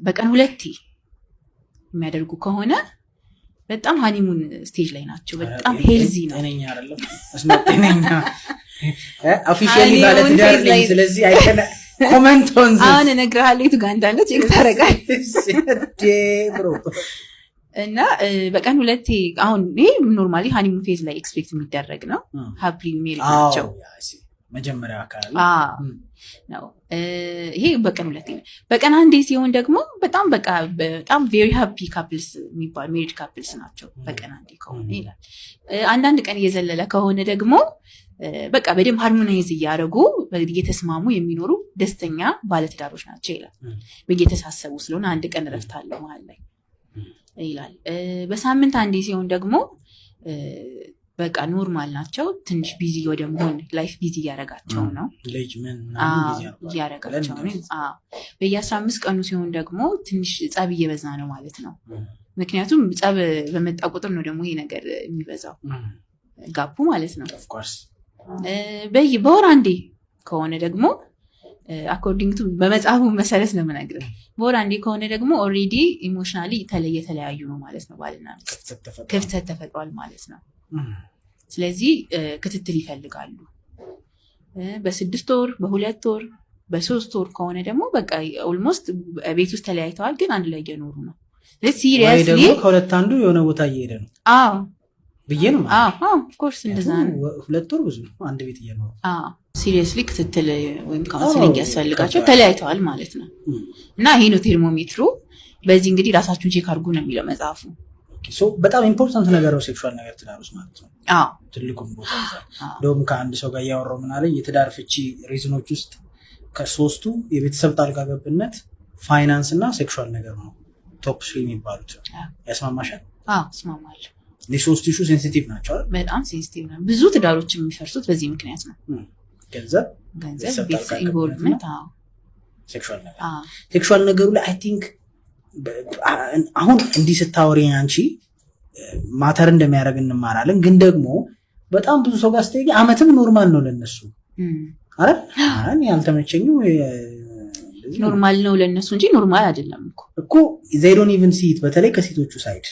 በቀን 2 የሚያደርጉ ከሆነ በጣም ሃኒሙን ስቴጅ ላይ ናቸው። በጣም ሄልዚ ነው። ጤነኛ አይደለም እስማጤነኛ ኦፊሻሊ ማለት ዳርሊንግ። ስለዚህ አይከነ ኮሜንት ኦን ዚስ አሁን እነግርሃለሁ የቱ ጋር እንዳለ ቼክ ታረጋለህ ብሮ። እና በቀን 2 አሁን ይሄ ኖርማሊ ሃኒሙን ፌዝ ላይ ኤክስፔክት የሚደረግ ነው። ሃፕሊ ሜሪድ ናቸው መጀመሪያ አካባቢ ነው። ይሄ በቀን 2 ነው። በቀን 1 ሲሆን ደግሞ በጣም ቬሪ ሃፒ ካፕልስ የሚባል ሜሪድ ካፕልስ ናቸው። በቀን 1 ከሆነ ይላል። አንዳንድ ቀን እየዘለለ ከሆነ ደግሞ በቃ በደንብ ሃርሞናይዝ እያደረጉ እየተስማሙ የሚኖሩ ደስተኛ ባለትዳሮች ናቸው ይላል። በየተሳሰቡ ስለሆነ 1 ቀን እረፍት አለው መሀል ላይ ይላል። በሳምንት 1 ሲሆን ደግሞ በቃ ኖርማል ናቸው። ትንሽ ቢዚ ወደ መሆን ላይፍ ቢዚ እያደረጋቸው ነው እያደረጋቸው ነው። በየ15 ቀኑ ሲሆን ደግሞ ትንሽ ጸብ እየበዛ ነው ማለት ነው። ምክንያቱም ጸብ በመጣ ቁጥር ነው ደግሞ ይሄ ነገር የሚበዛው ጋፑ ማለት ነው። በወር 1 ከሆነ ደግሞ አኮርዲንግ ቱ በመጽሐፉ መሰረት ነው የምነግርህ። በወር 1 ከሆነ ደግሞ ኦልሬዲ ኢሞሽናሊ የተለያዩ ነው ማለት ነው። ባልና ክፍተት ተፈጥሯል ማለት ነው። ስለዚህ ክትትል ይፈልጋሉ። በ6 ወር፣ በ2 ወር፣ በ3 ወር ከሆነ ደግሞ በቃ ኦልሞስት ቤት ውስጥ ተለያይተዋል፣ ግን አንድ ላይ እየኖሩ ነው። ሲሪየስሊ ደግሞ ከሁለት አንዱ የሆነ ቦታ እየሄደ ነው ብዬ ነው። ኦፍ ኮርስ እንደዛ ነው። 2 ወር ብዙ ነው፣ አንድ ቤት እየኖሩ። ሲሪየስሊ ክትትል ወይም ካውንስሊንግ ያስፈልጋቸው ተለያይተዋል ማለት ነው። እና ይሄ ነው ቴርሞሜትሩ። በዚህ እንግዲህ ራሳችሁን ቼክ አድርጉ ነው የሚለው መጽሐፉ። በጣም ኢምፖርታንት ነገር ነው ሴክሹዋል ነገር ትዳር ውስጥ ማለት ነው። ትልቁም ቦታ እንደውም ከአንድ ሰው ጋር እያወራሁ ምን አለኝ፣ የትዳር ፍቺ ሪዝኖች ውስጥ ከ3ቱ የቤተሰብ ጣልቃ ገብነት፣ ፋይናንስ እና ሴክሹዋል ነገር ነው ቶፕ 3 የሚባሉት። ያስማማሻል? እስማማለሁ። ሶስቱ ኢሹ ሴንሲቲቭ ናቸው አይደል? በጣም ሴንሲቲቭ ነው። ብዙ ትዳሮች የሚፈርሱት በዚህ ምክንያት ነው። ገንዘብ፣ ቤተሰብ ኢንቮልቭመንት፣ ሴክሹዋል ነገሩ ላይ አይ ቲንክ አሁን እንዲህ ስታወሪ አንቺ ማተር እንደሚያደርግ እንማራለን። ግን ደግሞ በጣም ብዙ ሰው ጋር ስትሄጂ አመትም ኖርማል ነው ለነሱ አይደል? ያልተመቸኝም ኖርማል ነው ለነሱ እንጂ ኖርማል አይደለም እኮ they don't even see it። በተለይ ከሴቶቹ ሳይድ